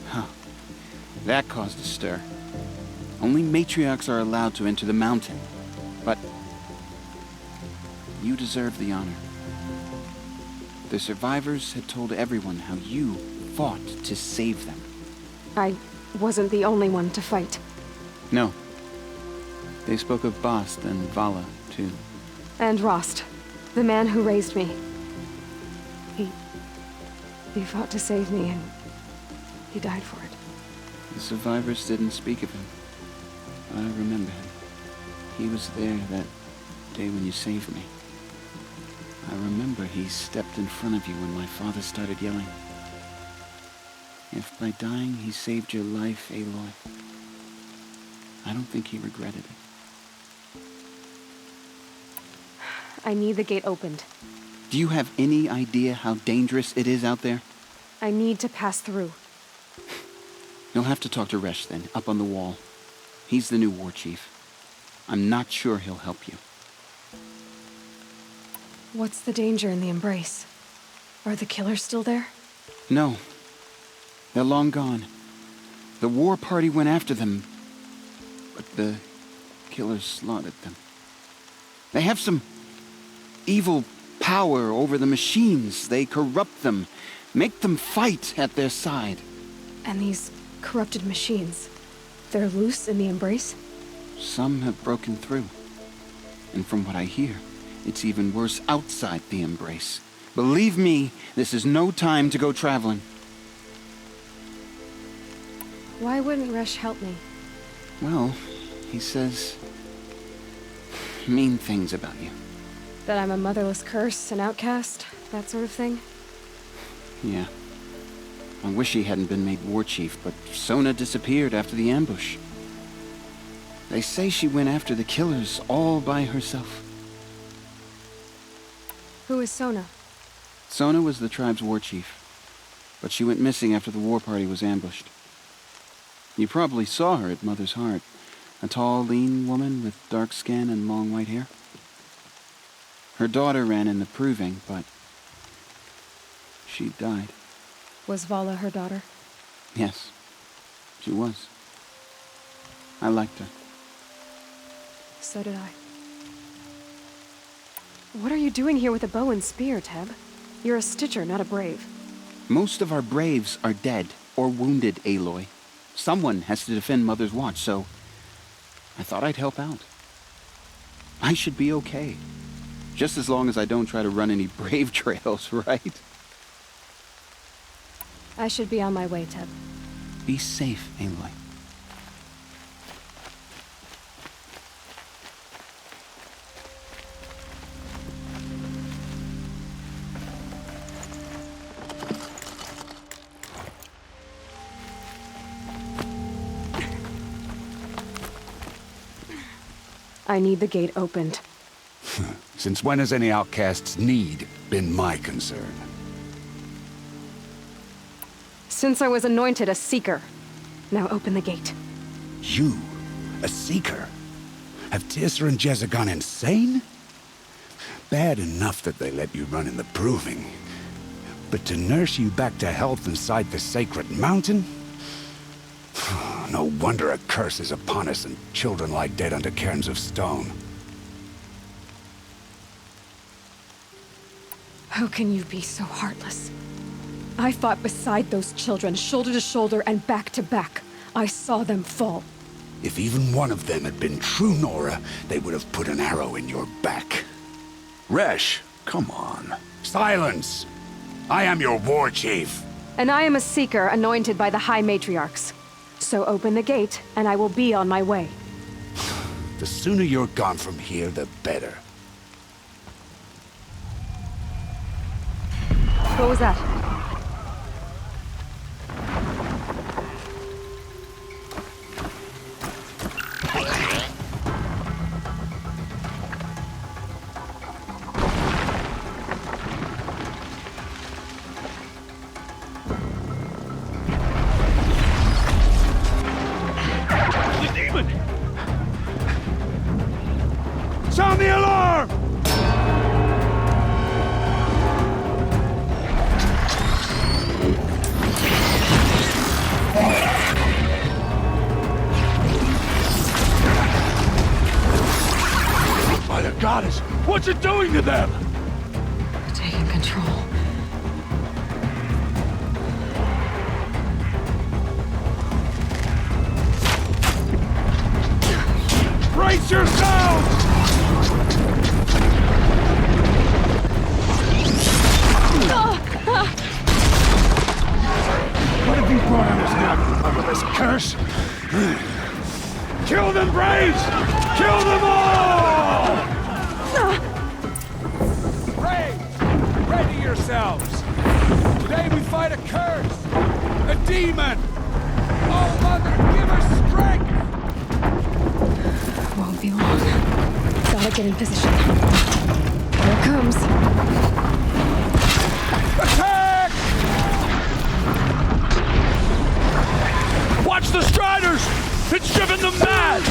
Huh. That caused a stir. Only matriarchs are allowed to enter the mountain. But you deserve the honor. The survivors had told everyone how you fought to save them. I wasn't the only one to fight. No. They spoke of Bast and Vala, too. And Rost, the man who raised me. He fought to save me, and he died for it. The survivors didn't speak of him. I remember him. He was there that day when you saved me. I remember he stepped in front of you when my father started yelling. If by dying he saved your life, Aloy, I don't think he regretted it. I need the gate opened. Do you have any idea how dangerous it is out there? I need to pass through. You'll have to talk to Resh then, up on the wall. He's the new war chief. I'm not sure he'll help you. What's the danger in the embrace? Are the killers still there? No. They're long gone. The war party went after them, but the killers slaughtered them. They have some evil power over the machines. They corrupt them, make them fight at their side. And these corrupted machines, they're loose in the embrace? Some have broken through. And from what I hear, it's even worse outside the embrace. Believe me, this is no time to go traveling. Why wouldn't Resh help me? Well, he says mean things about you. That I'm a motherless curse, an outcast, that sort of thing? Yeah. I wish he hadn't been made war chief, but Sona disappeared after the ambush. They say she went after the killers all by herself. Who is Sona? Sona was the tribe's war chief, but she went missing after the war party was ambushed. You probably saw her at Mother's Heart. A tall, lean woman with dark skin and long white hair. Her daughter ran in the proving, but she died. Was Vala her daughter? Yes, she was. I liked her. So did I. What are you doing here with a bow and spear, Teb? You're a Stitcher, not a Brave. Most of our Braves are dead or wounded, Aloy. Someone has to defend Mother's Watch, so I thought I'd help out. I should be okay. Just as long as I don't try to run any Brave trails, right? I should be on my way, Teb. Be safe, Aloy. I need the gate opened. Since when has any outcast's need been my concern? Since I was anointed a Seeker. Now open the gate. You? A Seeker? Have Tirsa and Jezza gone insane? Bad enough that they let you run in the proving. But to nurse you back to health inside the sacred mountain? No wonder a curse is upon us and children lie dead under cairns of stone. How can you be so heartless? I fought beside those children, shoulder to shoulder and back to back. I saw them fall. If even one of them had been true Nora, they would have put an arrow in your back. Resh, come on. Silence! I am your war chief. And I am a seeker anointed by the High Matriarchs. So open the gate, and I will be on my way. The sooner you're gone from here, the better. What was that? The demon! Sound the alarm! By the goddess, what's it doing to them? Taking control. Brace yourselves! What have you brought on us now, motherless curse? Kill them, Braves! Kill them all! Braves, ready yourselves! Today we fight a curse! A demon! Oh, Mother, give us strength! Won't be long. Gotta get in position. Here it comes. Attack! Watch the Striders! It's driven them mad!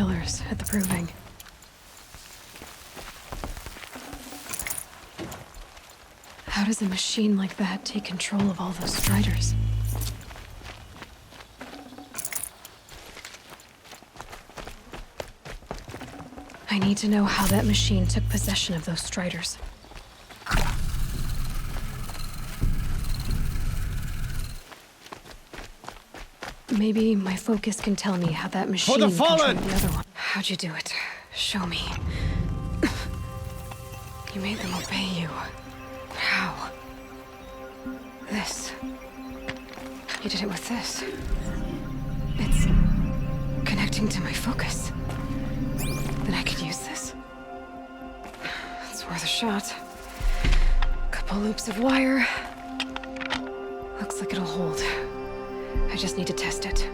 killers at the proving. How does a machine like that take control of all those striders? I need to know how that machine took possession of those striders. Maybe my focus can tell me how that machine controlled the other one. How'd you do it? Show me. You made them obey you. How? This. You did it with this. It's connecting to my focus. Then I could use this. It's worth a shot. Couple loops of wire. Looks like it'll hold. I just need to test it.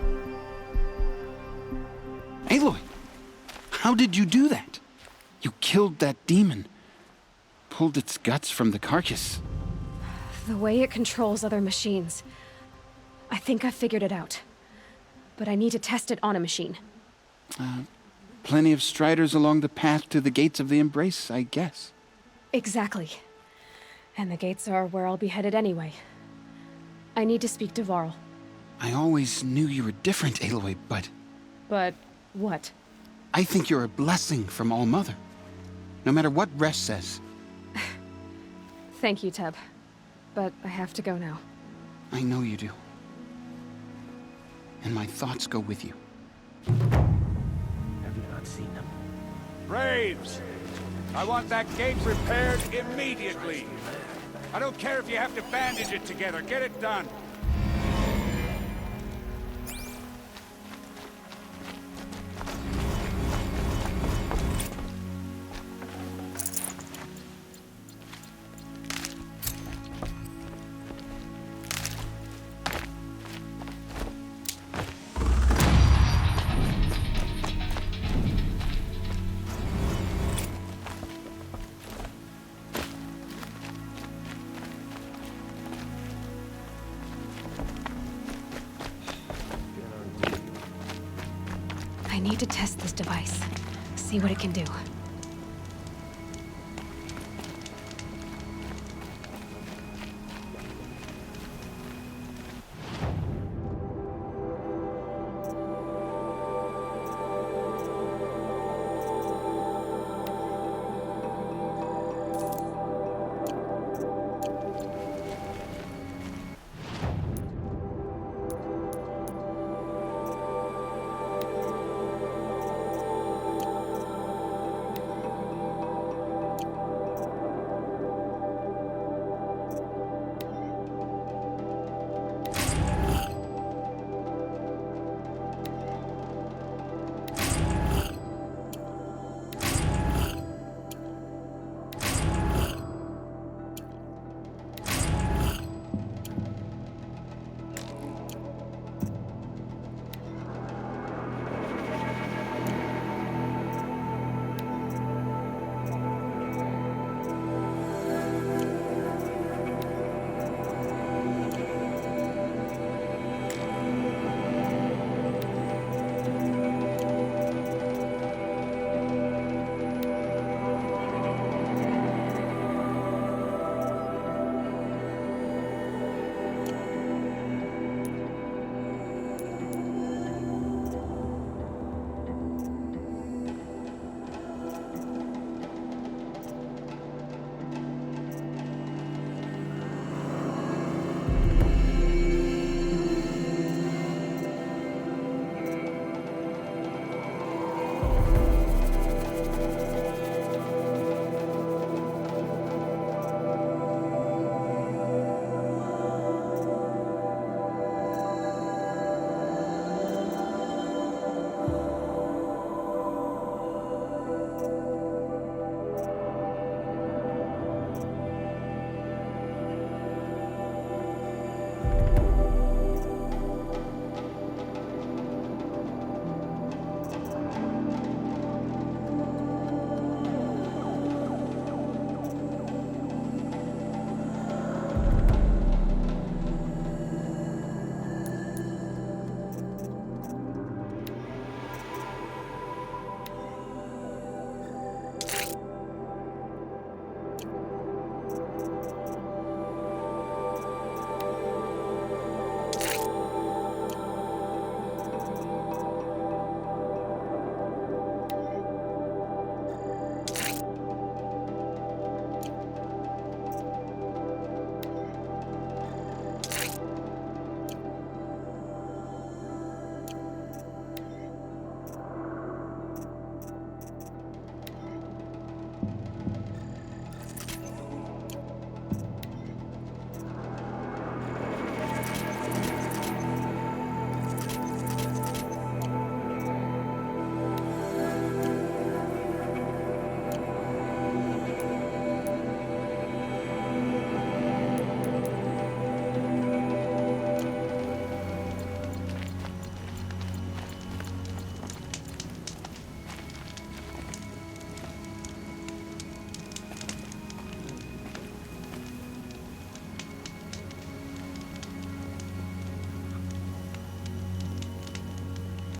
Aloy! How did you do that? You killed that demon. Pulled its guts from the carcass. The way it controls other machines. I think I figured it out. But I need to test it on a machine. Plenty of striders along the path to the gates of the Embrace, I guess. Exactly. And the gates are where I'll be headed anyway. I need to speak to Varl. I always knew you were different, Aloy, but... But what? I think you're a blessing from All-Mother. No matter what Resh says. Thank you, Teb. But I have to go now. I know you do. And my thoughts go with you. Have you not seen them? Braves! I want that gate repaired immediately. I don't care if you have to bandage it together. Get it done. I need to test this device. See what it can do.